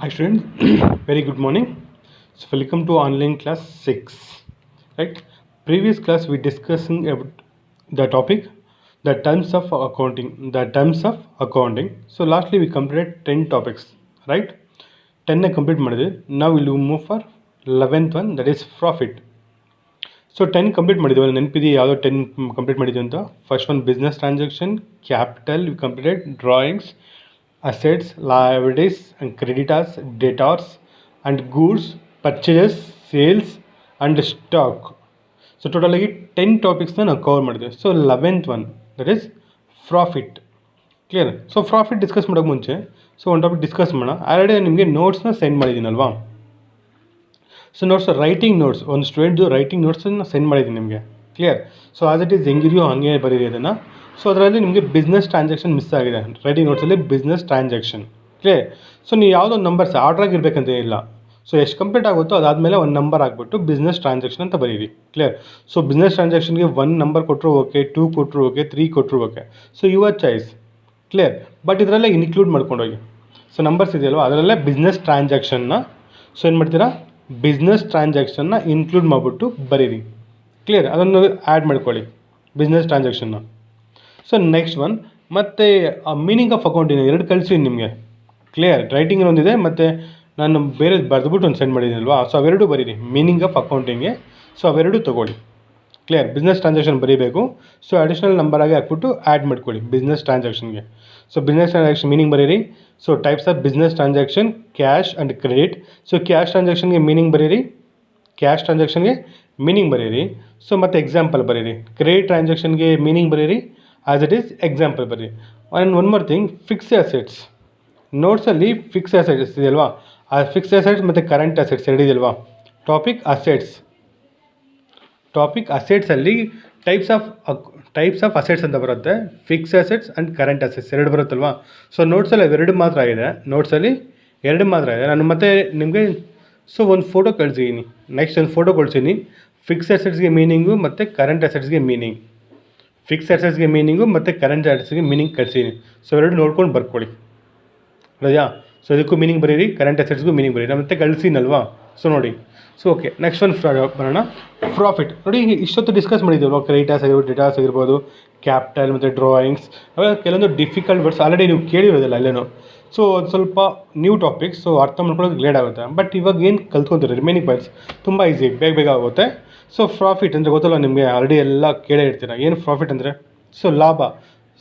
Hi students, very good morning. So welcome to online class 6. Right? Previous class we discussing about the topic, the terms of accounting. The terms of accounting. So lastly we completed 10 topics, right? 10 complete ಮಾಡಿದ್ವಿ. Now we will move for 11th one, that is profit. So 10 complete ಮಾಡಿದ್ವಿ, ನೆನಪಿದೆಯಾ ಯಾವುದೋ 10 complete ಮಾಡಿದ್ವಿ ಅಂತ? First one business transaction, capital we completed, drawings, assets, liabilities and creditors, debtors and goods, purchases, sales and stock. So ಟೋಟಲಾಗಿ 10 ಟಾಪಿಕ್ಸ್ನ ನಾವು cover ಮಾಡಿದ್ವಿ. So 11th one that is profit. Clear? So profit discuss ಮಾಡೋಕ್ಕೆ ಮುಂಚೆ ಒಂದು topic discuss ಮಾಡೋಣ. Already ನಿಮಗೆ ನೋಟ್ಸ್ನ ಸೆಂಡ್ ಮಾಡಿದ್ದೀನಲ್ವಾ? ಸೊ ನೋಟ್ಸ್, ರೈಟಿಂಗ್ ನೋಟ್ಸ್, ಒಂದು ಸ್ಟೂಡೆಂಟ್ದು ರೈಟಿಂಗ್ ನೋಟ್ಸನ್ನು ಸೆಂಡ್ ಮಾಡಿದ್ದೀನಿ ನಿಮಗೆ. Clear? So as it is ಹೆಂಗಿದೆಯೋ ಹಾಗೆ ಬರೀರಿ ಅದನ್ನು. ಸೊ ಅದರಲ್ಲಿ ನಿಮಗೆ ಬಿಸ್ನೆಸ್ ಟ್ರಾನ್ಸಾಕ್ಷನ್ ಮಿಸ್ ಆಗಿದೆ ರೈಟಿಂಗ್ ನೋಟ್ಸಲ್ಲಿ, ಬಿಸ್ನೆಸ್ ಟ್ರಾನ್ಸಾಕ್ಷನ್. ಕ್ಲಿಯರ್? ಸೊ ನೀವು ಯಾವುದೋ ನಂಬರ್ಸ್ ಆರ್ಡ್ರಾಗಿ ಇರಬೇಕಂತ ಇಲ್ಲ. ಸೊ ಎಷ್ಟು ಕಂಪ್ಲೀಟ್ ಆಗುತ್ತೋ ಅದಾದಮೇಲೆ ಒಂದು ನಂಬರ್ ಹಾಕ್ಬಿಟ್ಟು ಬಿಸ್ನೆಸ್ ಟ್ರಾನ್ಸಾಕ್ಷನ್ ಅಂತ ಬರೀರಿ. ಕ್ಲಿಯರ್? ಸೊ ಬಿಸ್ನೆಸ್ ಟ್ರಾನ್ಸಾಕ್ಷನ್ಗೆ 1 ನಂಬರ್ ಕೊಟ್ಟರು ಓಕೆ, 2 ಕೊಟ್ಟರು ಓಕೆ, 3 ಕೊಟ್ಟರು okay. So your choice. Clear? But ಇದರಲ್ಲೇ ಇನ್ಕ್ಲೂಡ್ ಮಾಡ್ಕೊಂಡೋಗಿ. ಸೊ ನಂಬರ್ಸ್ ಇದೆಯಲ್ವ, ಅದರಲ್ಲೇ ಬಿಸ್ನೆಸ್ ಟ್ರಾನ್ಸಾಕ್ಷನ್ನ ಸೊ ಏನು ಮಾಡ್ತೀರಾ, ಬಿಸ್ನೆಸ್ ಟ್ರಾನ್ಸಾಕ್ಷನ್ನ ಇನ್ಕ್ಲೂಡ್ ಮಾಡಿಬಿಟ್ಟು ಬರೀರಿ. ಕ್ಲಿಯರ್? ಅದನ್ನು ಆ್ಯಡ್ ಮಾಡ್ಕೊಳ್ಳಿ ಬಿಸ್ನೆಸ್ ಟ್ರಾನ್ಸಾಕ್ಷನ್ನ. ಸೊ ನೆಕ್ಸ್ಟ್ ಒನ್, ಮತ್ತು ಮೀನಿಂಗ್ ಆಫ್ ಅಕೌಂಟಿನ 2 ಕಳಿಸಿ ನಿಮಗೆ. ಕ್ಲಿಯರ್? ರೈಟಿಂಗ್ ಒಂದಿದೆ, ಮತ್ತು ನಾನು ಬೇರೆ ಬರೆದ್ಬಿಟ್ಟು ಒಂದು ಸೆಂಡ್ ಮಾಡಿದ್ದೀನಲ್ವಾ? ಸೊ ಅವೆರಡು ಬರೀರಿ ಮೀನಿಂಗ್ ಆಫ್ ಅಕೌಂಟಿಂಗ್ಗೆ. ಸೊ ಅವೆರಡು ತೊಗೊಳ್ಳಿ. ಕ್ಲಿಯರ್? ಬಿಸ್ನೆಸ್ ಟ್ರಾನ್ಸಾಕ್ಷನ್ ಬರೀಬೇಕು. ಸೊ ಅಡಿಷ್ನಲ್ ನಂಬರಾಗಿ ಹಾಕ್ಬಿಟ್ಟು ಆ್ಯಡ್ ಮಾಡ್ಕೊಳ್ಳಿ ಬಿಸ್ನೆಸ್ ಟ್ರಾನ್ಸಾಕ್ಷನ್ಗೆ. ಸೊ ಬಿಸ್ನೆಸ್ ಟ್ರಾನ್ಸಾಕ್ಷನ್ ಮೀನಿಂಗ್ ಬರೀರಿ. So types of business transaction, cash and credit. So cash ಟ್ರಾನ್ಸಾಕ್ಷನ್ಗೆ ಮೀನಿಂಗ್ ಬರೀರಿ, ಕ್ಯಾಶ್ ಟ್ರಾನ್ಸಾಕ್ಷನ್ಗೆ ಮೀನಿಂಗ್ ಬರೀರಿ. ಸೊ ಮತ್ತು ಎಕ್ಸಾಂಪಲ್ ಬರೀರಿ. ಕ್ರೆಡಿಟ್ ಟ್ರಾನ್ಸಾಕ್ಷನ್ಗೆ ಮೀನಿಂಗ್ ಬರೀರಿ, ಆ್ಯಸ್ ಇಟ್ ಈಸ್ ಎಕ್ಸಾಂಪಲ್ ಬರೀರಿ. And one more thing, fix assets. ನೋಟ್ಸಲ್ಲಿ ಫಿಕ್ಸ್ ಅಸೆಟ್ಸ್ ಇದೆಯಲ್ವಾ? ಆ ಫಿಕ್ಸ್ ಅಸೆಟ್ಸ್ ಮತ್ತು ಕರೆಂಟ್ ಅಸೆಟ್ಸ್ ಎರಡಿದೆಯಲ್ವಾ? ಟಾಪಿಕ್ ಅಸೆಟ್ಸಲ್ಲಿ ಟೈಪ್ಸ್ ಆಫ್ ಅಸೆಟ್ಸ್ ಅಂತ ಬರುತ್ತೆ. Fix assets and current assets ಎರಡು ಬರುತ್ತಲ್ವಾ? ಸೊ ನೋಟ್ಸಲ್ಲಿ ಅವೆರಡು ಮಾತ್ರ ಇದೆ. ನಾನು ಮತ್ತೆ ನಿಮಗೆ ಒಂದು ಫೋಟೋ ಕಳಿಸಿದ್ದೀನಿ. ನೆಕ್ಸ್ಟ್ ಒಂದು ಫೋಟೋ ಕಳಿಸಿದ್ದೀನಿ. ಫಿಕ್ಸ್ ಅಸೆಟ್ಸ್ಗೆ ಮೀನಿಂಗು ಮತ್ತು ಕರೆಂಟ್ ಅಸೆಟ್ಸ್ಗೆ ಮೀನಿಂಗ್. ಫಿಕ್ಸ್ ಅಸೆಟ್ಸ್ಗೆ ಮೀನಿಂಗು ಮತ್ತು ಕರೆಂಟ್ ಅಸೆಟ್ಸ್ಗೆ ಮೀನಿಂಗ್ ಕಳಿಸಿದ್ದೀನಿ. ಸೊ ಎರಡು ನೋಡ್ಕೊಂಡು ಬರ್ಕೊಳ್ಳಿ. ರಜಾ? ಸೊ ಇದಕ್ಕೂ ಮೀನಿಂಗ್ ಬರೀರಿ, ಕರೆಂಟ್ ಅಸೆಟ್ಸ್ಗೂ ಮೀನಿಂಗ್ ಬರೀರಿ. ಮತ್ತೆ ಕಳಿಸಿನಲ್ವಾ? ಸೊ ನೋಡಿ. ಸೊ ಓಕೆ, ನೆಕ್ಸ್ಟ್ ಒಂದು ಬರೋಣ. ಪ್ರಾಫಿಟ್ ನೋಡಿ, ಇಷ್ಟೊತ್ತು ಡಿಸ್ಕಸ್ ಮಾಡಿದ್ದೀವಲ್ವ? ಕ್ರೆಡಿಟರ್ಸ್ ಆಗಿರ್ಬೋದು, ಡೆಟಾರ್ಸ್ ಆಗಿರ್ಬೋದು, ಕ್ಯಾಪಿಟಲ್ ಮತ್ತು ಡ್ರಾಯಿಂಗ್ಸ್, ಅವಾಗ ಕೆಲವೊಂದು ಡಿಫಿಕಲ್ಟ್ ವರ್ಡ್ಸ್ ಆಲ್ರೆಡಿ ನೀವು ಕೇಳಿರೋದಿಲ್ಲ ಅಲ್ಲೇನೋ. ಸೊ ಅದು ಸ್ವಲ್ಪ ನ್ಯೂ ಟಾಪಿಕ್ಸ್, ಸೊ ಅರ್ಥ ಮಾಡ್ಕೊಳ್ಳೋದು ಲೇಟ್ ಆಗುತ್ತೆ. ಬಟ್ ಇವಾಗ ಏನು ಕಲ್ತ್ಕೊತೀರಿ ರಿಮೈನಿಂಗ್ ಪಾಯಿಂಟ್ಸ್ ತುಂಬ ಈಸಿ, ಬೇಗ ಆಗುತ್ತೆ. ಸೊ ಪ್ರಾಫಿಟ್ ಅಂದರೆ ಗೊತ್ತಲ್ಲ ನಿಮಗೆ, ಆಲ್ರೆಡಿ ಎಲ್ಲ ಕೇಳೇ ಇರ್ತೀರ. ಏನು ಪ್ರಾಫಿಟ್ ಅಂದರೆ? ಸೊ ಲಾಭ.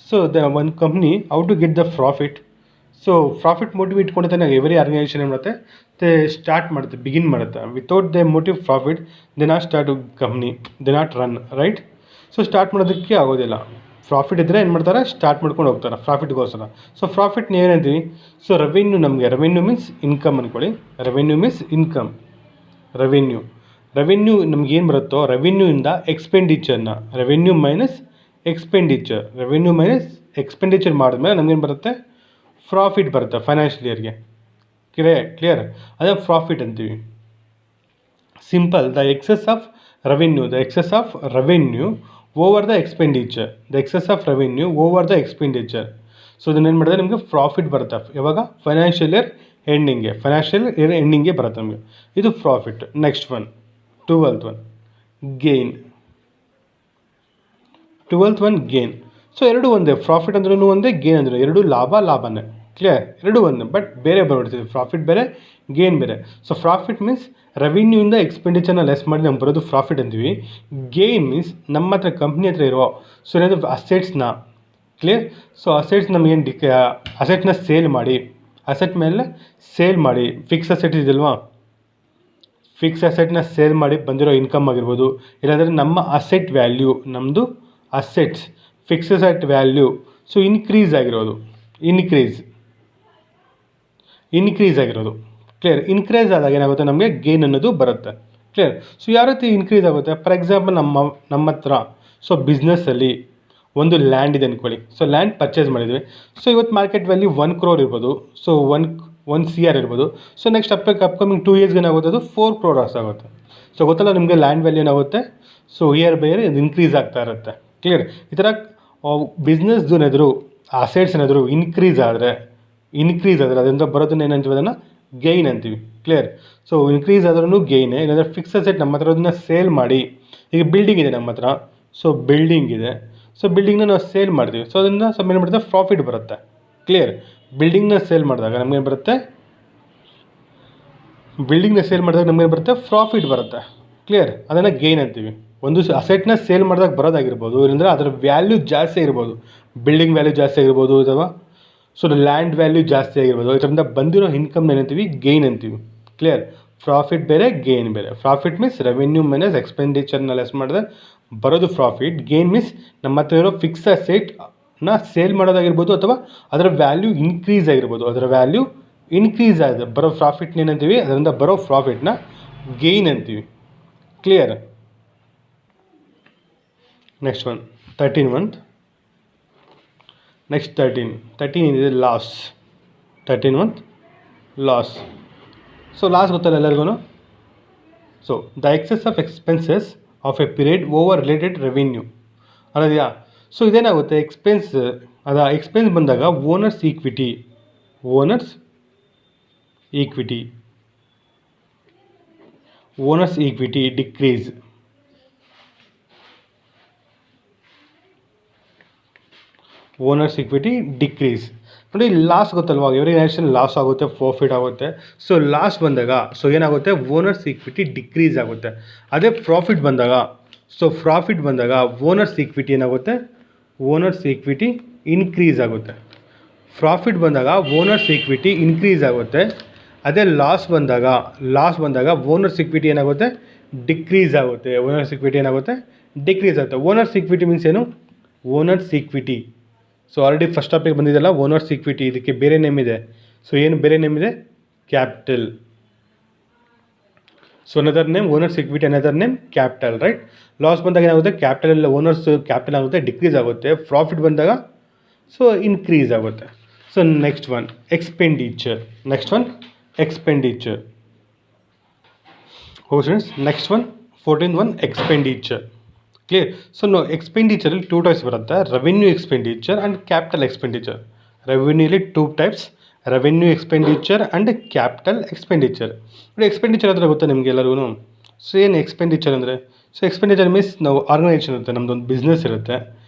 ಸೊ ಒಂದು company how to get the profit. So profit motive ಇಟ್ಕೊಂಡಿದ್ದಾನೆ ಎವ್ರಿ ಆರ್ಗನೈಸೇಷನ್ ಏನು ಮಾಡುತ್ತೆ, ಸ್ಟಾರ್ಟ್ ಮಾಡುತ್ತೆ, ಬಿಗಿನ್ ಮಾಡುತ್ತೆ. Without the motive profit they not start company, they not run, right? So start ಮಾಡೋದಕ್ಕೆ ಆಗೋದಿಲ್ಲ. ಪ್ರಾಫಿಟ್ ಇದ್ದರೆ ಏನು ಮಾಡ್ತಾರೆ, ಸ್ಟಾರ್ಟ್ ಮಾಡ್ಕೊಂಡು ಹೋಗ್ತಾರೆ ಪ್ರಾಫಿಟ್ಗೋಸ್ಕರ. ಸೊ ಪ್ರಾಫಿಟ್ ನೀವೇನಂತೀವಿ? So revenue. ನಮಗೆ ರೆವೆನ್ಯೂ ಮೀನ್ಸ್ ಇನ್ಕಮ್ ಅಂದ್ಕೊಳ್ಳಿ. Revenue means income. ರೆವೆನ್ಯೂ ನಮಗೇನು ಬರುತ್ತೋ ರೆವೆನ್ಯೂಯಿಂದ ರೆವೆನ್ಯೂ ಮೈನಸ್ ಎಕ್ಸ್ಪೆಂಡಿಚರ್ ಮಾಡಿದ್ಮೇಲೆ ನಮಗೇನು ಬರುತ್ತೆ, ಪ್ರಾಫಿಟ್ ಬರುತ್ತೆ ಫೈನಾನ್ಷಿಯಲ್ ಇಯರ್ಗೆ. ಕ್ಲಿಯರ್? ಅದೇ ಪ್ರಾಫಿಟ್ ಅಂತೀವಿ. Simple. The excess of revenue over the expenditure. So ಇದನ್ನೇನು ಮಾಡಿದ್ರೆ ನಿಮಗೆ ಪ್ರಾಫಿಟ್ ಬರುತ್ತೆ. ಯಾವಾಗ? ಫೈನಾನ್ಷಿಯಲ್ ಇಯರ್ ಎಂಡಿಂಗ್ಗೆ ಬರುತ್ತೆ ನಮಗೆ. ಇದು profit. Next one, 12th one, gain. So ಎರಡು ಒಂದೇ. ಪ್ರಾಫಿಟ್ ಅಂದ್ರೂ ಒಂದೇ, ಗೇನ್ ಅಂದ್ರೂ ಎರಡು ಲಾಭನೇ. ಕ್ಲಿಯರ್? ಎರಡು ಒಂದೇ, ಬಟ್ ಬೇರೆ ಬರ್ಬಿಡ್ತೀವಿ. ಪ್ರಾಫಿಟ್ ಬೇರೆ, ಗೇನ್ ಬೇರೆ. ಸೊ ಪ್ರಾಫಿಟ್ ಮೀನ್ಸ್ ರೆವಿನ್ಯೂಯಿಂದ ಎಕ್ಸ್ಪೆಂಡಿಚರ್ನ ಲೆಸ್ ಮಾಡಿ ನಮ್ಗೆ ಬರೋದು ಪ್ರಾಫಿಟ್ ಅಂತೀವಿ. ಗೇನ್ ಮೀನ್ಸ್ ನಮ್ಮ ಹತ್ರ ಕಂಪ್ನಿ ಹತ್ರ ಇರೋ ಸೊ ಏನಾದರೂ ಅಸೆಟ್ಸ್ನ. ಕ್ಲಿಯರ್? ಸೊ ಅಸೆಟ್ಸ್ ನಮಗೇನು ಅಸೆಟ್ನ ಸೇಲ್ ಮಾಡಿ ಫಿಕ್ಸ್ ಅಸೆಟ್ ಇದೆಯಲ್ವಾ? ಫಿಕ್ಸ್ ಅಸೆಟ್ನ ಸೇಲ್ ಮಾಡಿ ಬಂದಿರೋ ಇನ್ಕಮ್ ಆಗಿರ್ಬೋದು, ಇಲ್ಲಾಂದರೆ ನಮ್ಮ ಅಸೆಟ್ ವ್ಯಾಲ್ಯೂ, ನಮ್ಮದು assets fix asset value so increase ಆಗಿರೋದು. ಕ್ಲಿಯರ್? ಇನ್ಕ್ರೀಸ್ ಆದಾಗ ಏನಾಗುತ್ತೆ, ನಮಗೆ ಗೇನ್ ಅನ್ನೋದು ಬರುತ್ತೆ. ಕ್ಲಿಯರ್? ಸೊ ಯಾವ ರೀತಿ ಇನ್ಕ್ರೀಸ್ ಆಗುತ್ತೆ? ಫಾರ್ ಎಕ್ಸಾಂಪಲ್ ನಮ್ಮ ಹತ್ರ ಸೊ ಬಿಸ್ನೆಸ್ಸಲ್ಲಿ ಒಂದು ಲ್ಯಾಂಡ್ ಇದೆ ಅಂದ್ಕೊಳ್ಳಿ. ಸೊ ಲ್ಯಾಂಡ್ ಪರ್ಚೇಸ್ ಮಾಡಿದ್ವಿ. ಸೊ ಇವತ್ತು ಮಾರ್ಕೆಟ್ ವ್ಯಾಲ್ಯೂ 1 crore ಇರ್ಬೋದು. ಸೊ 1 CR ಇರ್ಬೋದು. ಸೊ ನೆಕ್ಸ್ಟ್ ಅಪ್ಕಮಿಂಗ್ 2 yearsಗೆ ಏನಾಗುತ್ತೆ, ಅದು 4 crore ಆಗುತ್ತೆ. ಸೊ ಗೊತ್ತಲ್ಲ ನಿಮಗೆ ಲ್ಯಾಂಡ್ ವ್ಯಾಲ್ಯೂ ಏನಾಗುತ್ತೆ, ಸೊ ಇಯರ್ ಬೈ ಇಯರ್ ಇದು ಇನ್ಕ್ರೀಸ್ ಆಗ್ತಾ ಇರುತ್ತೆ. ಕ್ಲಿಯರ್? ಈ ಥರ ಬಿಸ್ನೆಸ್ದು ಏನಾದರೂ ಅಸೆಟ್ಸ್ ಏನಾದರೂ ಇನ್ಕ್ರೀಸ್ ಆದರೆ ಅದರಿಂದ ಬರೋದನ್ನ ಏನಂತೀವಿ, ಅದನ್ನು ಗೈನ್ ಅಂತೀವಿ. ಕ್ಲಿಯರ್. ಸೊ ಇನ್ಕ್ರೀಸ್ ಆದ್ರೂ ಗೈನೇ, ಇಲ್ಲಾಂದರೆ ಫಿಕ್ಸ್ ಅಸೆಟ್ ನಮ್ಮ ಹತ್ರ ಅದನ್ನ ಸೇಲ್ ಮಾಡಿ, ಈಗ ಬಿಲ್ಡಿಂಗ್ ಇದೆ ನಮ್ಮ ಹತ್ರ, ಸೊ ಬಿಲ್ಡಿಂಗ್ ಇದೆ, ಸೊ ಬಿಲ್ಡಿಂಗ್ನ ನಾವು ಸೇಲ್ ಮಾಡ್ತೀವಿ, ಸೊ ಅದರಿಂದ ಸ್ವಲ್ಪ ಏನು ಬರುತ್ತೆ, ಪ್ರಾಫಿಟ್ ಬರುತ್ತೆ. ಕ್ಲಿಯರ್. ಬಿಲ್ಡಿಂಗ್ನ ಸೇಲ್ ಮಾಡಿದಾಗ ನಮಗೇನು ಬರುತ್ತೆ, ನಮಗೇನು ಬರುತ್ತೆ, ಪ್ರಾಫಿಟ್ ಬರುತ್ತೆ. ಕ್ಲಿಯರ್. ಅದನ್ನು ಗೈನ್ ಅಂತೀವಿ. ಒಂದು ಅಸೆಟ್ನ ಸೇಲ್ ಮಾಡಿದಾಗ ಬರೋದಾಗಿರ್ಬೋದು, ಇಲ್ಲಂದರೆ ಅದರ ವ್ಯಾಲ್ಯೂ ಜಾಸ್ತಿ ಆಗಿರ್ಬೋದು, ಬಿಲ್ಡಿಂಗ್ ವ್ಯಾಲ್ಯೂ ಜಾಸ್ತಿ ಆಗಿರ್ಬೋದು, ಅಥವಾ ಸೊ ಲ್ಯಾಂಡ್ ವ್ಯಾಲ್ಯೂ ಜಾಸ್ತಿ ಆಗಿರ್ಬೋದು, ಇದರಿಂದ ಬಂದಿರೋ ಇನ್ಕಮ್ನ ಏನಂತೀವಿ, ಗೈನ್ ಅಂತೀವಿ. ಕ್ಲಿಯರ್. ಪ್ರಾಫಿಟ್ ಬೇರೆ, ಗೈನ್ ಬೇರೆ. ಪ್ರಾಫಿಟ್ ಮೀನ್ಸ್ ರೆವೆನ್ಯೂ ಮೈನಸ್ ಎಕ್ಸ್ಪೆಂಡಿಚರ್ನ ಲೆಸ್ ಮಾಡಿದ್ರೆ ಬರೋದು ಪ್ರಾಫಿಟ್. ಗೇನ್ ಮೀನ್ಸ್ ನಮ್ಮ ಹತ್ರ ಇರೋ ಫಿಕ್ಸ್ ಅಸೆಟ್ನ ಸೇಲ್ ಮಾಡೋದಾಗಿರ್ಬೋದು, ಅಥವಾ ಅದರ ವ್ಯಾಲ್ಯೂ ಇನ್ಕ್ರೀಸ್ ಆಗಿರ್ಬೋದು, ಅದರ ವ್ಯಾಲ್ಯೂ ಇನ್ಕ್ರೀಸ್ ಆಗಿದೆ ಬರೋ ಪ್ರಾಫಿಟ್ನ ಏನಂತೀವಿ, ಅದರಿಂದ ಬರೋ ಪ್ರಾಫಿಟ್ನ ಗೇನ್ ಅಂತೀವಿ. ಕ್ಲಿಯರ್. Next one 13. ನೆಕ್ಸ್ಟ್ 13 ಏನಿದೆ, ಲಾಸ್. 13 ಲಾಸ್. ಸೊ ಲಾಸ್ ಗೊತ್ತಲ್ಲ ಎಲ್ಲರಿಗೂ. So the excess of expenses of a period over related revenue ಅಲ್ಲದೆಯಾ. ಸೊ ಇದೇನಾಗುತ್ತೆ, ಎಕ್ಸ್ಪೆನ್ಸ್ ಬಂದಾಗ owners equity decrease. Owners equity decrease. ನೋಡಿ, ಲಾಸ್ ಗೊತ್ತಲ್ವಾ, ಎವ್ರಿ ನ್ಯಾಷನ್ ಲಾಸ್ ಆಗುತ್ತೆ, profit ಆಗುತ್ತೆ. ಸೊ ಲಾಸ್ ಬಂದಾಗ ಸೊ ಏನಾಗುತ್ತೆ, ಓನರ್ಸ್ ಈಕ್ವಿಟಿ ಡಿಕ್ರೀಸ್ ಆಗುತ್ತೆ. ಅದೇ ಪ್ರಾಫಿಟ್ ಬಂದಾಗ ಓನರ್ಸ್ ಈಕ್ವಿಟಿ ಏನಾಗುತ್ತೆ, ಓನರ್ಸ್ ಈಕ್ವಿಟಿ ಇನ್ಕ್ರೀಸ್ ಆಗುತ್ತೆ. ಪ್ರಾಫಿಟ್ ಬಂದಾಗ ಓನರ್ಸ್ ಈಕ್ವಿಟಿ ಇನ್ಕ್ರೀಸ್ ಆಗುತ್ತೆ. ಅದೇ ಲಾಸ್ ಬಂದಾಗ ಓನರ್ಸ್ ಈಕ್ವಿಟಿ ಏನಾಗುತ್ತೆ, ಡಿಕ್ರೀಸ್ ಆಗುತ್ತೆ. ಡಿಕ್ರೀಸ್ ಆಗುತ್ತೆ. ಓನರ್ಸ್ ಈಕ್ವಿಟಿ ಮೀನ್ಸ್ ಏನು, owners equity. So already first topic ಬಂದಿದೆಯಲ್ಲ, ಓನರ್ಸ್ ಈಕ್ವಿಟಿ, ಇದಕ್ಕೆ ಬೇರೆ ನೇಮ್ ಇದೆ. ಸೊ ಏನು ಬೇರೆ ನೇಮ್ ಇದೆ, capital. So another name owners equity, another name capital, right. Loss ಬಂದಾಗ ಏನಾಗುತ್ತೆ, ಕ್ಯಾಪಿಟಲ್ ಓನರ್ಸ್ ಕ್ಯಾಪಿಟಲ್ ಆಗುತ್ತೆ, ಡಿಕ್ರೀಸ್ ಆಗುತ್ತೆ. ಪ್ರಾಫಿಟ್ ಬಂದಾಗ ಸೊ ಇನ್ಕ್ರೀಸ್ ಆಗುತ್ತೆ. So next one expenditure. Students, next one 14 expenditure. Clear. So ನಾವು ಎಕ್ಸ್ಪೆಂಡಿಚರಲ್ಲಿ 2 ಟೈಪ್ಸ್ ಬರುತ್ತೆ, revenue expenditure and capital expenditure. ರೆವೆನ್ಯೂಲಿ 2 types, revenue expenditure and capital expenditure. ನೋಡಿ, ಎಕ್ಸ್ಪೆಂಡಿಚರ್ ಅಂದರೆ ಗೊತ್ತಾ ನಿಮಗೆ ಎಲ್ಲರಿಗೂ. ಸೊ ಏನು ಎಕ್ಸ್ಪೆಂಡಿಚರ್ ಅಂದರೆ, ಸೊ ಎಕ್ಸ್ಪೆಂಡಿಚರ್ ಮೀನ್ಸ್ ನಾವು ಆರ್ಗನೈಸೇಷನ್ ಇರುತ್ತೆ, ನಮ್ಮದೊಂದು ಬಿಸ್ನೆಸ್ ಇರುತ್ತೆ.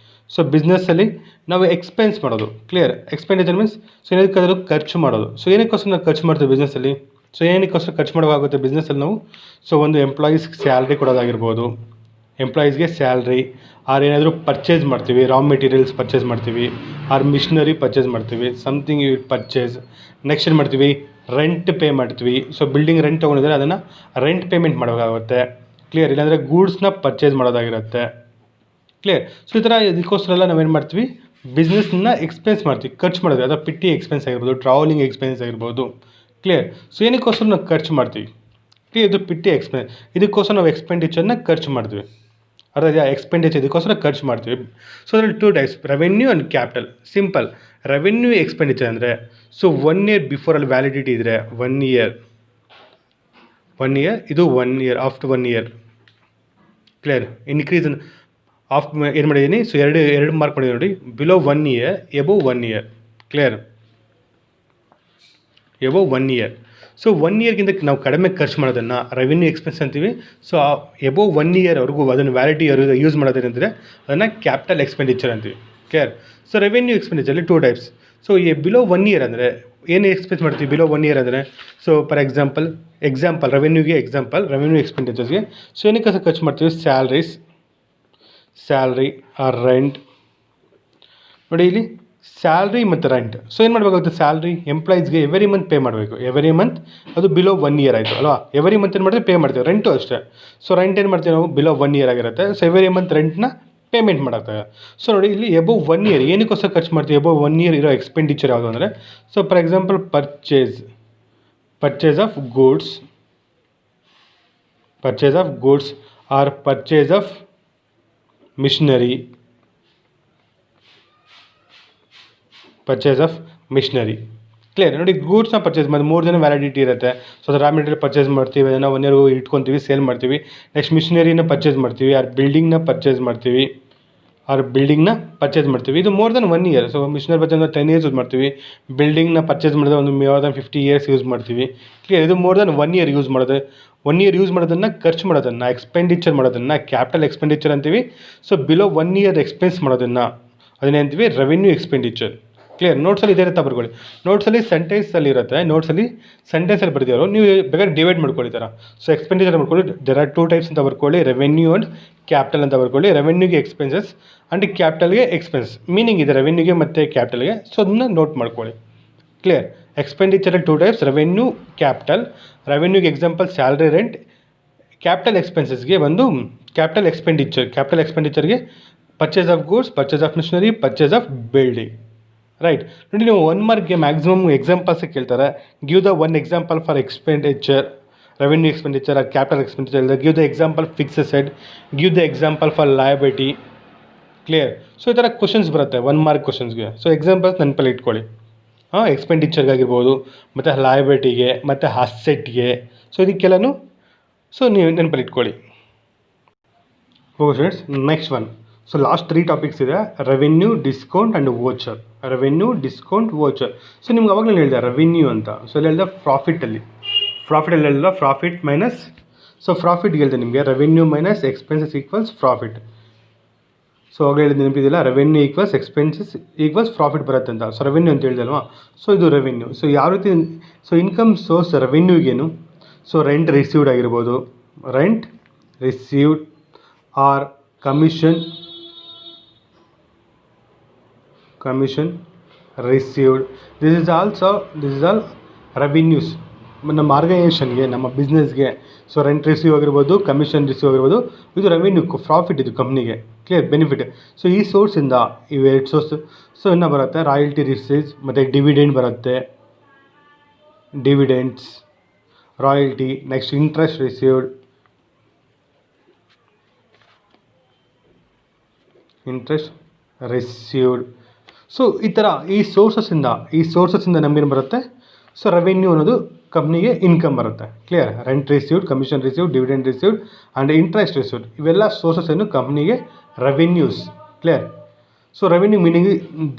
ಸೊ ಬಿಸ್ನೆಸ್ಸಲ್ಲಿ ನಾವು ಎಕ್ಸ್ಪೆನ್ಸ್ ಮಾಡೋದು. ಕ್ಲಿಯರ್. ಎಕ್ಸ್ಪೆಂಡಿಚರ್ ಮೀನ್ಸ್ ಸೊ ಏನಕ್ಕಾದರೂ ಖರ್ಚು ಮಾಡೋದು. ಸೊ ಏನಕ್ಕೋಸ್ಕರ ನಾವು ಖರ್ಚು ಮಾಡ್ತೀವಿ ಬಿಸ್ನೆಸ್ಸಲ್ಲಿ, ಸೊ ಏನಕ್ಕೋಸ್ಕರ ಖರ್ಚು ಮಾಡೋಕ್ಕಾಗುತ್ತೆ ಬಿಸ್ನೆಸ್ಸಲ್ಲಿ ನಾವು, ಸೊ ಒಂದು ಎಂಪ್ಲಾಯೀಸ್ಗೆ ಸ್ಯಾಲ್ರಿ ಕೊಡೋದಾಗಿರ್ಬೋದು, ಎಂಪ್ಲಾಯೀಸ್ಗೆ ಸ್ಯಾಲ್ರಿ, ಆರ್ ಏನಾದರೂ ಪರ್ಚೇಸ್ ಮಾಡ್ತೀವಿ, ರಾ ಮೆಟೀರಿಯಲ್ಸ್ ಪರ್ಚೇಸ್ ಮಾಡ್ತೀವಿ, ಆರ್ ಮಿಷನರಿ ಪರ್ಚೇಸ್ ಮಾಡ್ತೀವಿ, ಸಮಥಿಂಗ್ ಯು ಪರ್ಚೇಸ್. ನೆಕ್ಸ್ಟ್ ಏನು ಮಾಡ್ತೀವಿ, ರೆಂಟ್ ಪೇ ಮಾಡ್ತೀವಿ. ಸೊ ಬಿಲ್ಡಿಂಗ್ ರೆಂಟ್ ತೊಗೊಂಡಿದ್ರೆ ಅದನ್ನು ರೆಂಟ್ ಪೇಮೆಂಟ್ ಮಾಡೋಕ್ಕಾಗುತ್ತೆ. ಕ್ಲಿಯರ್. ಇಲ್ಲಾಂದರೆ ಗೂಡ್ಸ್ನ ಪರ್ಚೇಸ್ ಮಾಡೋದಾಗಿರುತ್ತೆ. ಕ್ಲಿಯರ್. ಸೊ ಈ ಥರ ಇದಕ್ಕೋಸ್ಕರ ಎಲ್ಲ ನಾವೇನು ಮಾಡ್ತೀವಿ, ಬಿಸ್ನೆಸ್ನ ಎಕ್ಸ್ಪೆನ್ಸ್ ಮಾಡ್ತೀವಿ, ಖರ್ಚು ಮಾಡೋದು. ಅದರ ಪಿಟಿ ಎಕ್ಸ್ಪೆನ್ಸ್ ಆಗಿರ್ಬೋದು, ಟ್ರಾವೆಲಿಂಗ್ ಎಕ್ಸ್ಪೆನ್ಸ್ ಆಗಿರ್ಬೋದು. ಕ್ಲಿಯರ್. ಸೊ ಏನಕ್ಕೋಸ್ಕರ ನಾವು ಖರ್ಚು ಮಾಡ್ತೀವಿ, ಇದು ಪಿಟಿ ಎಕ್ಸ್ಪೆನ್ಸ್. ಇದಕ್ಕೋಸ್ಕರ ನಾವು ಎಕ್ಸ್ಪೆಂಡಿಚರ್ನ ಖರ್ಚು ಮಾಡ್ತೀವಿ. ಅರ್ಥ, ಎಕ್ಸ್ಪೆಂಡಿಚರ್ ಇದಕ್ಕೋಸ್ಕರ ಖರ್ಚು ಮಾಡ್ತೀವಿ. ಸೊ ಅದರಲ್ಲಿ 2 types, revenue and capital. Simple. Revenue expenditure ಅಂದರೆ ಸೊ 1 ಇಯರ್ ಬಿಫೋರಲ್ಲಿ ವ್ಯಾಲಿಡಿಟಿ ಇದ್ದರೆ 1 ಇಯರ್, ಇದು 1 year, after 1 year. Clear. Increase of ಏನು ಮಾಡಿದ್ದೀನಿ, ಸೊ ಎರಡು ಮಾರ್ಕ್ ಮಾಡಿದ್ದೀನಿ ನೋಡಿ, below 1 year, above 1 year. Clear. Above 1 year. So 1 ಇಯರ್ಗಿಂತ ನಾವು ಕಡಿಮೆ ಖರ್ಚು ಮಾಡೋದನ್ನು ರೆವೆನ್ಯೂ ಎಕ್ಸ್ಪೆನ್ಸ್ ಅಂತೀವಿ. ಸೊ ಎಬೋವ್ 1 ಇಯರ್ವರೆಗೂ ಅದನ್ನು ವ್ಯಾಲಿಟಿ ಯೂಸ್ ಮಾಡೋದೇನೆಂದರೆ ಅದನ್ನು ಕ್ಯಾಪಿಟಲ್ ಎಕ್ಸ್ಪೆಂಡಿಚರ್ ಅಂತೀವಿ. ಕ್ಲಿಯರ್. ಸೊ ರೆವೆನ್ಯೂ ಎಕ್ಸ್ಪೆಂಡಿಚರಲ್ಲಿ 2 ಟೈಪ್ಸ್. ಸೊ ಬಿಲೋ 1 ಇಯರ್ ಅಂದರೆ ಏನು ಎಕ್ಸ್ಪೆನ್ಸ್ ಮಾಡ್ತೀವಿ, ಬಿಲೋ 1 ಇಯರ್ ಅಂದರೆ ಸೊ ಫಾರ್ ಎಕ್ಸಾಂಪಲ್ ರೆವೆನ್ಯೂಗೆ ರೆವೆನ್ಯೂ ಎಕ್ಸ್ಪೆಂಡಿಚರ್ಸ್ಗೆ ಸೊ ಏನಕ್ಕೆ ಖರ್ಚು ಮಾಡ್ತೀವಿ, ಸ್ಯಾಲ್ರಿ ಆರ್ ರೆಂಟ್. ನೋಡಿ ಇಲ್ಲಿ ಸ್ಯಾಲ್ರಿ ಮತ್ತು ರೆಂಟ್. ಸೊ ಏನು ಮಾಡಬೇಕಾಗುತ್ತೆ, ಸ್ಯಾಲ್ರಿ ಎಂಪ್ಲಾಯೀಸ್ಗೆ ಎವ್ರಿ ಮಂತ್ ಪೇ ಮಾಡಬೇಕು, ಎವ್ರಿ ಮಂತ್. ಅದು ಬಿಲೋ 1 ಇಯರ್ ಆಯಿತು ಅಲ್ವಾ. ಎವ್ರಿ ಮಂತ್ ಏನು ಮಾಡಿದ್ರೆ ಪೇ ಮಾಡ್ತೀವಿ. ರೆಂಟು ಅಷ್ಟೇ. ಸೊ ರೆಂಟ್ ಏನು ಮಾಡ್ತೀವಿ ನಾವು, ಬಿಲೋ 1 ಇಯರ್ ಆಗಿರುತ್ತೆ. ಸೊ ಎವ್ರಿ ಮಂತ್ ರೆಂಟ್ನ ಪೇಮೆಂಟ್ ಮಾಡೋಕ್ಕಾಗ. ಸೊ ನೋಡಿ ಇಲ್ಲಿ ಎಬೋವ್ 1 ಇಯರ್ ಏನಕ್ಕೋಸ್ಕರ ಖರ್ಚು ಮಾಡ್ತೀವಿ, ಎಬೋವ್ 1 ಇಯರ್ ಇರೋ ಎಕ್ಸ್ಪೆಂಡಿಚರ್ ಯಾವುದು ಅಂದರೆ, so for example purchase of goods or purchase of machinery. Clear. ನೋಡಿ, ಗೂಡ್ಸ್ನ ಪರ್ಚೇಸ್ ಮಾಡಿ 3 ದಿನ ವ್ಯಾಲಿಡಿಟಿ ಇರುತ್ತೆ. ಸೊ ಅದು ರಾ ಮೆಟೀರಿಯಲ್ ಪರ್ಚೇಸ್ ಮಾಡ್ತೀವಿ, ಅದನ್ನು 1 ಇಯರ್ ಇಟ್ಕೊತೀವಿ, ಸೇಲ್ ಮಾಡ್ತೀವಿ. ನೆಕ್ಸ್ಟ್ ಮಿಷನರಿನ ಪರ್ಚೇಸ್ ಮಾಡ್ತೀವಿ, ಆರ್ ಬಿಲ್ಡಿಂಗ್ನ ಪರ್ಚೇಸ್ ಮಾಡ್ತೀವಿ, ಆರ್ ಬಿಲ್ಡಿಂಗ್ನ ಪರ್ಚೇಸ್ ಮಾಡ್ತೀವಿ. ಇದು more than 1 year. So machinery purchase 10 years use ಮಾಡ್ತೀವಿ. ಬಿಲ್ಡಿಂಗ್ನ ಪರ್ಚೇಸ್ ಮಾಡಿದ್ರೆ ಒಂದು ಮೋರ್ ದೆನ್ 50 ಇಯರ್ಸ್ ಯೂಸ್ ಮಾಡ್ತೀವಿ. ಕ್ಲಿಯರ್. ಇದು ಮೋರ್ ದೆನ್ 1 ಇಯರ್ ಯೂಸ್ ಮಾಡೋದು. 1 ಇಯರ್ ಯೂಸ್ ಮಾಡೋದನ್ನು ಖರ್ಚು ಮಾಡೋದನ್ನು ಎಕ್ಸ್ಪೆಂಡಿಚರ್ ಮಾಡೋದನ್ನು ಕ್ಯಾಪಿಟಲ್ ಎಕ್ಸ್ಪೆಂಡಿಚರ್ ಅಂತೀವಿ. ಸೊ ಬಿಲೋ 1 ಇಯರ್ ಎಕ್ಸ್ಪೆನ್ಸ್ ಮಾಡೋದನ್ನು ಅದನ್ನೇ ಅಂತೀವಿ ರೆವೆನ್ಯೂ ಎಕ್ಸ್ಪೆಂಡಿಚರ್. ಕ್ಲಿಯರ್. ನೋಟ್ಸಲ್ಲಿ ಇದೇ ಇರುತ್ತೆ ಬರ್ಕೊಳ್ಳಿ. ನೋಟ್ಸಲ್ಲಿ ಸೆಂಟೆನ್ಸಲ್ಲಿ ಇರುತ್ತೆ. ನೋಟ್ಸಲ್ಲಿ ಸೆಂಟೆನ್ಸಲ್ಲಿ ಬರ್ದಿರೋ ನೀವು ಬೇಕಾದ್ರೆ ಡಿವೈಡ್ ಮಾಡ್ಕೊಳ್ಳಿ ಥರ. ಸೊ ಎಕ್ಸ್ಪೆಂಡಿಚರ್ ಮಾಡ್ಕೊಳ್ಳಿ. ದೇರ್ ಆರ್ 2 ಟೈಪ್ಸ್ ಅಂತ ಬರ್ಕೊಳ್ಳಿ. ರೆವೆನ್ಯೂ ಆ್ಯಂಡ್ ಕ್ಯಾಪಿಟಲ್ ಅಂತ ಬರ್ಕೊಳ್ಳಿ. ರೆವೆನ್ಯೂಗೆ ಎಕ್ಸ್ಪೆನ್ಸಸ್ ಆ್ಯಂಡ್ ಕ್ಯಾಪಿಟಲ್ಗೆ ಎಕ್ಸ್ಪೆನ್ಸ್ ಮೀನಿಂಗ್ ಇದೆ ರೆವೆನ್ಯೂಗೆ ಮತ್ತು ಕ್ಯಾಪಿಟಲ್ಗೆ. ಸೊ ಅದನ್ನ ನೋಟ್ ಮಾಡ್ಕೊಳ್ಳಿ. ಕ್ಲಿಯರ್. ಎಕ್ಸ್ಪೆಂಡಿಚರಲ್ಲಿ 2 ಟೈಪ್ಸ್, ರೆವೆನ್ಯೂ, ಕ್ಯಾಪಿಟಲ್. ರೆವೆನ್ಯೂಗೆ ಎಕ್ಸಾಂಪಲ್ ಸ್ಯಾಲ್ರಿ, ರೆಂಟ್. ಕ್ಯಾಪಿಟಲ್ ಎಕ್ಸ್ಪೆನ್ಸಸ್ಗೆ ಬಂದು ಕ್ಯಾಪಿಟಲ್ ಎಕ್ಸ್ಪೆಂಡಿಚರ್. ಕ್ಯಾಪಿಟಲ್ ಎಕ್ಸ್ಪೆಂಡಿಚರ್ಗೆ purchase of goods, purchase of machinery, purchase of building. Right. ನೋಡಿ ನೀವು 1 ಮಾರ್ಕ್ಗೆ ಮ್ಯಾಕ್ಸಿಮಮ್ ಎಕ್ಸಾಂಪಲ್ಸ್ ಕೇಳ್ತಾರೆ. Give the 1 example for expenditure, revenue expenditure or capital expenditure. Give the example fix asset, give the example for liability. Clear. So ಈ ಥರ questions ಬರುತ್ತೆ 1 mark ಕ್ವಶನ್ಸ್ಗೆ. So examples ನೆನಪಲ್ಲಿ ಇಟ್ಕೊಳ್ಳಿ. ಎಕ್ಸ್ಪೆಂಡಿಚರ್ಗಾಗಿರ್ಬೋದು, ಮತ್ತು ಲಯಬಿಲಿಟಿಗೆ, ಮತ್ತು ಅಸೆಟ್ಗೆ. ಸೊ ಇದಕ್ಕೆಲ್ಲನೂ ಸೊ ನೀವು ನೆನಪಲ್ಲಿ ಇಟ್ಕೊಳ್ಳಿ. Okay students, next one. So last 3 topics ಇದೆ. Revenue, discount and voucher. Revenue, discount, voucher. So ನಿಮ್ಗೆ ಅವಾಗಲೇ ಹೇಳಿದೆ ರೆವೆನ್ಯೂ ಅಂತ. ಸೊ ಇಲ್ಲಿ ಹೇಳಿದೆ ಪ್ರಾಫಿಟಲ್ಲಿ ಹೇಳಿದ ಪ್ರಾಫಿಟ್ ಮೈನಸ್. ಸೊ ಪ್ರಾಫಿಟ್ಗೆ ಹೇಳಿದೆ ನಿಮಗೆ revenue minus expenses equals profit. So ಅವಾಗ ಹೇಳಿದ ನೆನಪಿದಿಲ್ಲ, revenue equals expenses equals profit ಬರುತ್ತೆ ಅಂತ. ಸೊ ರೆವೆನ್ಯೂ ಅಂತ ಹೇಳಿದೆ ಅಲ್ವಾ. ಸೊ ಇದು ರೆವೆನ್ಯೂ. ಸೊ ಯಾವ ರೀತಿ, ಸೊ ಇನ್ಕಮ್ ಸೋರ್ಸ್ ರೆವೆನ್ಯೂಗೇನು. ಸೊ ರೆಂಟ್ ರಿಸೀವ್ಡ್ ಆಗಿರ್ಬೋದು, rent received or commission received. This is all revenues. ನಮ್ಮ ಆರ್ಗನೈಸೇಷನ್ಗೆ, ನಮ್ಮ ಬಿಸ್ನೆಸ್ಗೆ. ಸೊ ರೆಂಟ್ ರಿಸೀವ್ ಆಗಿರ್ಬೋದು, ಕಮಿಷನ್ ರಿಸೀವ್ ಆಗಿರ್ಬೋದು, ಇದು ರೆವಿನ್ಯೂ, ಪ್ರಾಫಿಟ್ ಇದು ಕಂಪ್ನಿಗೆ. ಕ್ಲಿಯರ್. ಬೆನಿಫಿಟ್. ಸೊ ಈ ಸೋರ್ಸಿಂದ ಇವು 2 ಸೋರ್ಸ್. ಸೊ ಇನ್ನು ಬರುತ್ತೆ ರಾಯಲ್ಟಿ ರಿಸೀವ್ಸ್, ಮತ್ತು ಡಿವಿಡೆಂಡ್ ಬರುತ್ತೆ, dividends, royalty. Next interest received, so ಈ ಥರ ಈ ಸೋರ್ಸಸ್ಸಿಂದ ನಮಗೇನು ಬರುತ್ತೆ. ಸೊ ರೆವೆನ್ಯೂ ಅನ್ನೋದು ಕಂಪ್ನಿಗೆ ಇನ್ಕಮ್ ಬರುತ್ತೆ. Clear. Rent received, commission received, dividend received and interest received. ಇವೆಲ್ಲ ಸೋರ್ಸಸ್ ಏನು ಕಂಪ್ನಿಗೆ revenues. Clear. So revenue meaning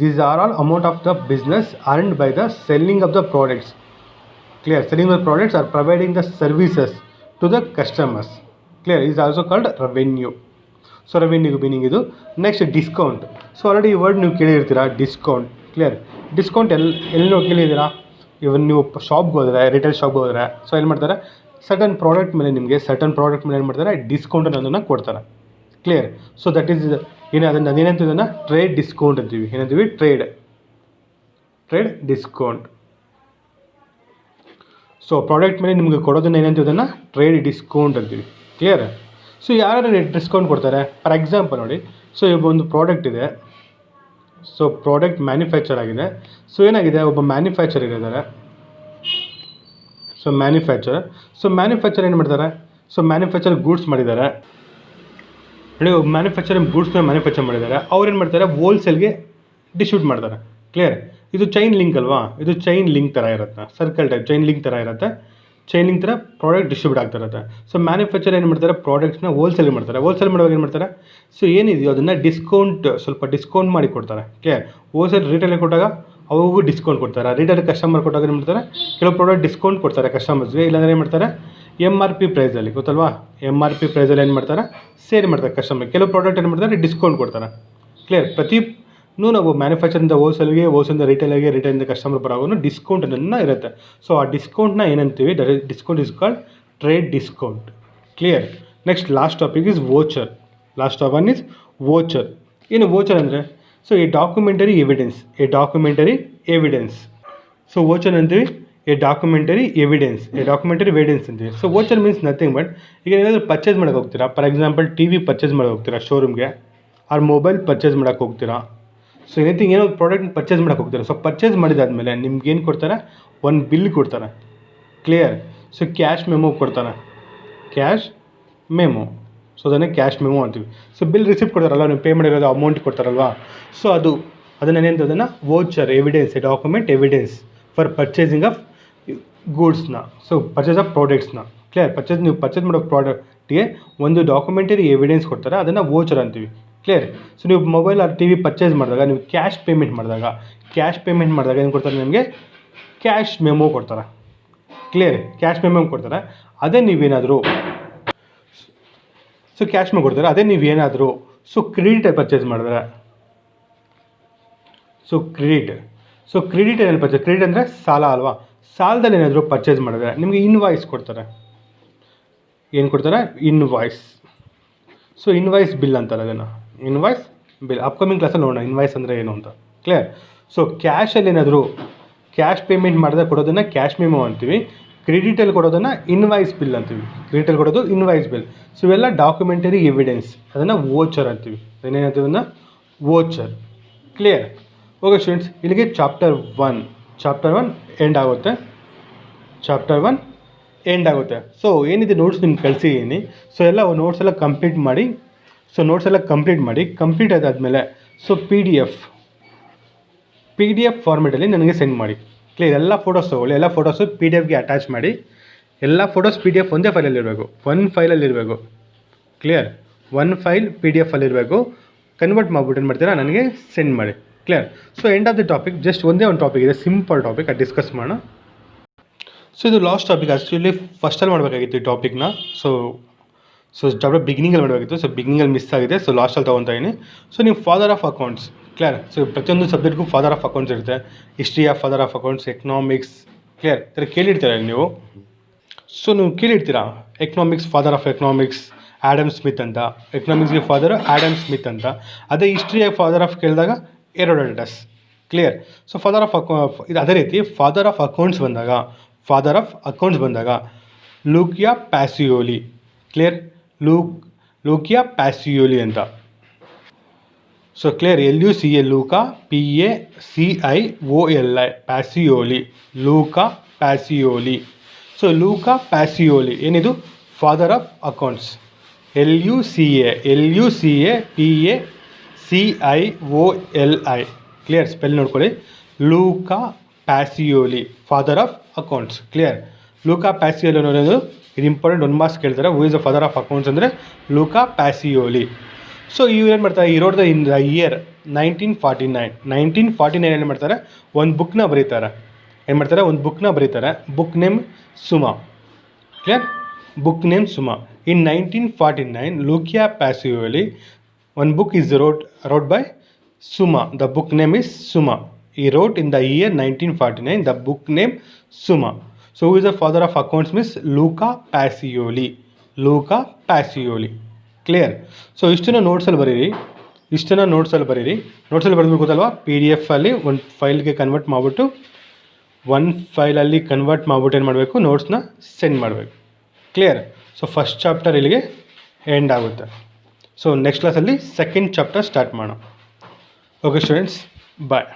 these are all amount of the business earned by the selling of the products. Clear. Selling of products or providing the services to the customers. Clear. Is also called revenue. So ರೆವೆನ್ಯೂಗೆ meaning ಇದು. Next discount. So already ಈ word ನೀವು ಕೇಳಿರ್ತೀರಾ, discount. Clear. Discount ಎಲ್ಲಿ ನೀವು ಕೇಳಿದ್ದೀರಾ. ಇವನ್ ನೀವು ಶಾಪ್ಗೆ ಹೋದರೆ, ರಿಟೇಲ್ ಶಾಪ್ಗೆ ಹೋದರೆ, ಸೊ ಏನು ಮಾಡ್ತಾರೆ, ಸರ್ಟನ್ ಪ್ರಾಡಕ್ಟ್ ಮೇಲೆ ಏನು ಮಾಡ್ತಾರೆ, ಡಿಸ್ಕೌಂಟ್ ಅನ್ನೋದನ್ನು ಕೊಡ್ತಾರೆ. ಕ್ಲಿಯರ್. ಸೊ ದಟ್ ಈಸ್ ಅದೇನಂತೀವಿ, ಅದನ್ನು ಟ್ರೇಡ್ ಡಿಸ್ಕೌಂಟ್ ಅಂತೀವಿ. ಏನಂತೀವಿ, ಟ್ರೇಡ್ ಡಿಸ್ಕೌಂಟ್. ಸೊ ಪ್ರಾಡಕ್ಟ್ ಮೇಲೆ ನಿಮಗೆ ಕೊಡೋದನ್ನು ಏನಂತೀವಿ, ಅದನ್ನು ಟ್ರೇಡ್ ಡಿಸ್ಕೌಂಟ್ ಅಂತೀವಿ. ಕ್ಲಿಯರ್. ಸೊ ಯಾರು ಡಿಸ್ಕೌಂಟ್ ಕೊಡ್ತಾರೆ. ಫಾರ್ ಎಕ್ಸಾಂಪಲ್ ನೋಡಿ, ಸೊ ಈಗ ಒಂದು ಪ್ರಾಡಕ್ಟ್ ಇದೆ. ಸೊ ಪ್ರಾಡಕ್ಟ್ ಮ್ಯಾನುಫ್ಯಾಕ್ಚರ್ ಆಗಿದೆ. ಸೊ ಏನಾಗಿದೆ, ಒಬ್ಬ ಮ್ಯಾನುಫ್ಯಾಕ್ಚರ್ ಇದ್ದಾರೆ. ಸೊ ಮ್ಯಾನುಫ್ಯಾಕ್ಚರ್ ಏನು ಮಾಡ್ತಾರೆ, ಸೊ ಮ್ಯಾನುಫ್ಯಾಕ್ಚರ್ ಗೂಡ್ಸ್ ಮಾಡಿದ್ದಾರೆ. ನೋಡಿ, ಗೂಡ್ಸ್ನ ಮ್ಯಾನುಫ್ಯಾಕ್ಚರ್ ಮಾಡಿದ್ದಾರೆ. ಅವ್ರು ಏನು ಮಾಡ್ತಾರೆ, ಹೋಲ್ಸೇಲ್ಗೆ ಡಿಸ್ಟ್ರಿಬ್ಯೂಟ್ ಮಾಡ್ತಾರೆ. ಕ್ಲಿಯರ್. ಇದು ಚೈನ್ ಲಿಂಕ್ ಅಲ್ವಾ. ಇದು ಚೈನ್ ಲಿಂಕ್ ಥರ ಇರುತ್ತೆ, ಸರ್ಕಲ್ ಟೈಪ್ ಚೈನ್ ಲಿಂಕ್ ಥರ ಇರುತ್ತೆ. ಚೈನಿಂಗ್ ಥರ ಪ್ರಾಡಕ್ಟ್ ಡಿಸ್ಟ್ರಿಬ್ಯೂಟ್ ಆಗ್ತಾ ಇರುತ್ತೆ. ಸೊ ಮ್ಯಾನುಫ್ಯಾಕ್ಚರ್ ಏನು ಮಾಡ್ತಾರೆ, ಪ್ರಾಡಕ್ಟ್ಸ್ನ ಹೋಲ್ಸೇಲ್ ಮಾಡ್ತಾರೆ. ಹೋಲ್ಸೇಲ್ ಮಾಡುವಾಗ ಏನು ಮಾಡ್ತಾರೆ, ಸೊ ಏನಿದೆಯೋ ಅದನ್ನು ಸ್ವಲ್ಪ ಡಿಸ್ಕೌಂಟ್ ಮಾಡಿ ಕೊಡ್ತಾರೆ. ಕ್ಲಿಯರ್. ಹೋಲ್ಸೇಲ್ ರಿಟೇಲಿಗೆ ಕೊಟ್ಟಾಗ ಅವು ಡಿಸ್ಕೌಂಟ್ ಕೊಡ್ತಾರೆ. ರಿಟೇಲ್ ಕಸ್ಟಮರ್ ಕೊಟ್ಟಾಗ ಏನು ಮಾಡ್ತಾರೆ, ಕೆಲವು ಪ್ರಾಡಕ್ಟ್ ಡಿಸ್ಕೌಂಟ್ ಕೊಡ್ತಾರೆ ಕಸ್ಟಮರ್ಸ್ಗೆ. ಇಲ್ಲಾಂದರೆ ಏನು ಮಾಡ್ತಾರೆ, MRP ಪ್ರೈಸಲ್ಲಿ, ಗೊತ್ತಲ್ವಾ, MRP ಪ್ರೈಸಲ್ಲಿ ಏನು ಮಾಡ್ತಾರೆ, ಸೇಲ್ ಮಾಡ್ತಾರೆ ಕಸ್ಟಮರ್. ಕೆಲವು ಪ್ರಾಡಕ್ಟ್ ಏನು ಮಾಡ್ತಾರೆ, ಡಿಸ್ಕೌಂಟ್ ಕೊಡ್ತಾರೆ. ಕ್ಲಿಯರ್. ನಾವು ಮ್ಯಾನುಫ್ಯಾಕ್ಚರಿಂದ ಹೋಲ್ಸೇಲಿಂದ ರಿಟೇಲಿಂದ ಕಸ್ಟಮರ್ ಬರೋವಾಗ ಡಿಸ್ಕೌಂಟ್ ಅನ್ನೋದನ್ನ ಇರುತ್ತೆ. ಸೊ ಆ ಡಿಸ್ಕೌಂಟ್ನ ಏನಂತೀವಿ, that is discount is called trade discount. Clear. Next last topic is voucher. ಏನು ವೋಚರ್ ಅಂದರೆ, so A documentary evidence. So voucher ಅಂತೀವಿ ಎ ಡಾಕ್ಯುಮೆಂಟರಿ ಎವಿಡೆನ್ಸ್ ಅಂತೀವಿ. So voucher means nothing but, ಈಗ ಏನಾದರೂ ಪರ್ಚೇಸ್ ಮಾಡೋಕೆ ಹೋಗ್ತೀರಾ. ಫಾರ್ ಎಕ್ಸಾಂಪಲ್ TV ಪರ್ಚೇಸ್ ಮಾಡೋಕೆ ಹೋಗ್ತೀರಾ ಶೋರೂಮ್ಗೆ, ಆರ್ ಮೊಬೈಲ್ ಪರ್ಚೇಸ್ ಮಾಡೋಕೆ ಹೋಗ್ತೀರಾ. ಸೊ ಏನೋ ಪ್ರಾಡಕ್ಟ್ ಪರ್ಚೇಸ್ ಮಾಡೋಕೆ ಹೋಗ್ತಾರೆ. ಸೊ ಪರ್ಚೇಸ್ ಮಾಡಿದಾದ್ಮೇಲೆ ನಿಮ್ಗೆ ಏನು ಕೊಡ್ತಾರೆ, ಒಂದು ಬಿಲ್ ಕೊಡ್ತಾರೆ. ಕ್ಲಿಯರ್. ಸೊ ಕ್ಯಾಶ್ ಮೆಮೊ ಕೊಡ್ತಾರೆ. ಸೊ ಅದನ್ನೇ ಕ್ಯಾಶ್ ಮೆಮೊ ಅಂತೀವಿ. ಸೊ ಬಿಲ್ ರಿಸಿಪ್ಟ್ ಕೊಡ್ತಾರಲ್ಲ, ನೀವು ಪೇ ಮಾಡಿರೋದು ಅಮೌಂಟ್ ಕೊಡ್ತಾರಲ್ವಾ. ಸೊ ಅದನ್ನೇನು, ಅದನ್ನು voucher evidence, document evidence for purchasing of ಗೂಡ್ಸ್ನ. ಸೊ ಪರ್ಚೇಸ್ ಆಫ್ ಪ್ರಾಡಕ್ಟ್ಸ್ನ. ಕ್ಲಿಯರ್. ನೀವು ಪರ್ಚೇಸ್ ಮಾಡೋ ಪ್ರಾಡಕ್ಟ್ಗೆ ಒಂದು ಡಾಕ್ಯುಮೆಂಟರಿ ಎವಿಡೆನ್ಸ್ ಕೊಡ್ತಾರೆ, ಅದನ್ನು ವೋಚರ್ ಅಂತೀವಿ. ಕ್ಲಿಯರ್. ಸೊ ನೀವು mobile or T V purchase ಮಾಡಿದಾಗ, ನೀವು ಕ್ಯಾಶ್ ಪೇಮೆಂಟ್ ಮಾಡಿದಾಗ ಏನು ಕೊಡ್ತಾರೆ ನಿಮಗೆ? ಕ್ಯಾಶ್ ಮೆಮೊ ಕೊಡ್ತಾರೆ. ಕ್ಲಿಯರ್. ಕ್ಯಾಶ್ ಮೆಮೊ ಕೊಡ್ತಾರೆ. ಅದೇ ನೀವೇನಾದರೂ ಕ್ಯಾಶ್ ಮೆಮೊ ಕೊಡ್ತಾರೆ. ಅದೇ ನೀವೇನಾದರೂ ಕ್ರೆಡಿಟ್ ಪರ್ಚೇಸ್ ಮಾಡಿದ್ರೆ, ಕ್ರೆಡಿಟ್ ಏನಲ್ಲಿ ಪರ್ಚೇಸ್, ಕ್ರೆಡಿಟ್ ಅಂದರೆ ಸಾಲ ಅಲ್ವಾ? ಸಾಲದಲ್ಲಿ ಏನಾದರೂ ಪರ್ಚೇಸ್ ಮಾಡಿದ್ರೆ ನಿಮಗೆ ಇನ್ವಾಯ್ಸ್ ಕೊಡ್ತಾರೆ. ಏನು ಕೊಡ್ತಾರೆ? ಇನ್ವಾಯ್ಸ್. ಇನ್ವಾಯ್ಸ್ ಬಿಲ್ ಅಂತಾರೆ ಅದನ್ನು. ಇನ್ವಾಯ್ಸ್ ಬಿಲ್ ಅಪ್ಕಮಿಂಗ್ ಕ್ಲಾಸಲ್ಲಿ ನೋಡೋಣ ಇನ್ವಾಯ್ಸ್ ಅಂದರೆ ಏನು ಅಂತ. ಕ್ಲಿಯರ್. ಕ್ಯಾಶಲ್ಲಿ ಏನಾದರೂ ಕ್ಯಾಶ್ ಪೇಮೆಂಟ್ ಮಾಡಿದ್ರೆ ಕೊಡೋದನ್ನು ಕ್ಯಾಶ್ ಮೆಮೊ ಅಂತೀವಿ. ಕ್ರೆಡಿಟಲ್ಲಿ ಕೊಡೋದನ್ನು ಇನ್ವಾಯ್ಸ್ ಬಿಲ್ ಅಂತೀವಿ. ಕ್ರೆಡಿಟಲ್ಲಿ ಕೊಡೋದು ಇನ್ವಾಯ್ಸ್ ಬಿಲ್. ಇವೆಲ್ಲ ಡಾಕ್ಯುಮೆಂಟರಿ ಎವಿಡೆನ್ಸ್, ಅದನ್ನು ವೋಚರ್ ಅಂತೀವಿ. ಏನೇನಂತೀವಿ ಅದನ್ನು? ವೋಚರ್. ಕ್ಲಿಯರ್. ಓಕೆ ಸ್ಟೂಡೆಂಟ್ಸ್, ಇಲ್ಲಿಗೆ ಚಾಪ್ಟರ್ ಒನ್ ಎಂಡ್ ಆಗುತ್ತೆ. ಏನಿದೆ ನೋಟ್ಸ್ ನಿಮ್ಗೆ ಕಳಿಸಿದ್ದೀನಿ. ಎಲ್ಲ ನೋಟ್ಸ್ ಎಲ್ಲ ಕಂಪ್ಲೀಟ್ ಮಾಡಿ. ಕಂಪ್ಲೀಟ್ ಆದಾದಮೇಲೆ ಪಿ ಡಿ ಎಫ್ ಫಾರ್ಮೆಟಲ್ಲಿ ನನಗೆ ಸೆಂಡ್ ಮಾಡಿ. ಕ್ಲಿಯರ್. ಎಲ್ಲ ಫೋಟೋಸ್ ತೊಗೊಳ್ಳಿ. ಎಲ್ಲ ಫೋಟೋಸು ಪಿ ಡಿ ಎಫ್ಗೆ ಅಟ್ಯಾಚ್ ಮಾಡಿ. ಎಲ್ಲ ಫೋಟೋಸ್ ಪಿ ಡಿ ಎಫ್ ಒಂದೇ ಫೈಲಲ್ಲಿರಬೇಕು. Clear. One file P D ಎಫಲ್ಲಿರಬೇಕು. ಕನ್ವರ್ಟ್ ಮಾಡಿಬಿಟ್ಟು ಏನು ಮಾಡ್ತೀರಾ, ನನಗೆ ಸೆಂಡ್ ಮಾಡಿ. Clear. End of the topic. Just ಒಂದೇ ಒಂದು ಟಾಪಿಕ್ ಇದೆ, ಸಿಂಪಲ್ ಟಾಪಿಕ್, ಅದು ಡಿಸ್ಕಸ್ ಮಾಡೋಣ. ಇದು ಲಾಸ್ಟ್ ಟಾಪಿಕ್. ಆ್ಯಕ್ಚುಲಿ ಫಸ್ಟಲ್ಲಿ ಮಾಡಬೇಕಾಗಿತ್ತು ಈ ಟಾಪಿಕ್ನ. ಚಾಪ್ಟರ್ ಬಿಗಿನಿಂಗಲ್ಲಿ ಮಾಡಬೇಕಾಗಿತ್ತು. ಬಿಗಿನಿಂಗಲ್ಲಿ ಮಿಸ್ ಆಗಿದೆ. ಲಾಸ್ಟಲ್ಲಿ ತೊಗೊತಾ ಇದ್ದೀನಿ. ನೀವು ಫಾದರ್ ಆಫ್ ಅಕೌಂಟ್ಸ್. ಕ್ಲಿಯರ್. ಪ್ರತಿಯೊಂದು ಸಬ್ಜೆಕ್ಟ್ಗೂ ಫಾದರ್ ಆಫ್ ಅಕೌಂಟ್ಸ್ ಇರುತ್ತೆ. History of father of accounts, economics. Clear. ಈ ಥರ ಕೇಳಿರ್ತೀರ ನೀವು. ನೀವು ಕೇಳಿರ್ತೀರಾ economics, father of economics Adam Smith ಅಂತ. ಎಕನಾಮಿಕ್ಸ್ಗೆ ಫಾದರ್ ಆ್ಯಡಮ್ ಸ್ಮಿತ್ ಅಂತ. ಅದೇ ಹಿಸ್ಟ್ರಿಯಾಗಿ ಫಾದರ್ ಆಫ್ ಕೇಳಿದಾಗ ಹೆರೋಡೋಟಸ್. ಕ್ಲಿಯರ್. ಫಾದರ್ ಆಫ್ ಇದು ಅದೇ ರೀತಿ ಫಾದರ್ ಆಫ್ ಅಕೌಂಟ್ಸ್ ಬಂದಾಗ ಲೂಕಿಯಾ ಪ್ಯಾಸಿಯೋಲಿ. ಕ್ಲಿಯರ್. ಲೂಕಿಯಾ ಪ್ಯಾಸಿಯೋಲಿ ಅಂತ. Clear. LUCA Luca, PACIOLI Pacioli. Luca Pacioli. Luca Pacioli ಏನಿದು? Father of accounts. LUCA PACIOLI. Clear. Spell ನೋಡ್ಕೊಳ್ಳಿ. Luca Pacioli, father of accounts. Clear. Luca Pacioli ಅನ್ನೋದು ಇದು important. 1 marks ಕೇಳ್ತಾರೆ. Who is the father of accounts ಅಂದರೆ Luca Pacioli. ಇವ್ರು ಏನು ಮಾಡ್ತಾರೆ, ಈ ರೋಡ್ ಇನ್ ದ ಇಯರ್ 1949 ಏನು ಮಾಡ್ತಾರೆ, ಒಂದು ಬುಕ್ನ ಬರೀತಾರೆ. Book name Suma. Clear. Book name Suma. In 1949 ಲೂಕಿಯಾ ಪ್ಯಾಸಿಯೋಲಿ one book is wrote by Suma. The book name is Suma. He wrote in the year 1949. The book name Suma. Who is the father of accounts? Miss Luca Pacioli. Clear. ಇಷ್ಟನ್ನ ನೋಟ್ಸಲ್ಲಿ ಬರೀರಿ. ನೋಟ್ಸಲ್ಲಿ ಬರೆದ್ಬಿಟ್ಟು ಗೊತ್ತಲ್ವಾ, PDF ಅಲ್ಲಿ ಒಂದು ಫೈಲ್ಗೆ convert ಮಾಡಿಬಿಟ್ಟು ಏನು ಮಾಡಬೇಕು, ನೋಟ್ಸ್ನ send ಮಾಡಬೇಕು. Clear. First chapter ಇಲ್ಲಿಗೆ end ಆಗುತ್ತೆ. ನೆಕ್ಸ್ಟ್ ಕ್ಲಾಸಲ್ಲಿ ಸೆಕೆಂಡ್ ಚಾಪ್ಟರ್ ಸ್ಟಾರ್ಟ್ ಮಾಡೋಣ. ಓಕೆ ಸ್ಟೂಡೆಂಟ್ಸ್, ಬಾಯ್.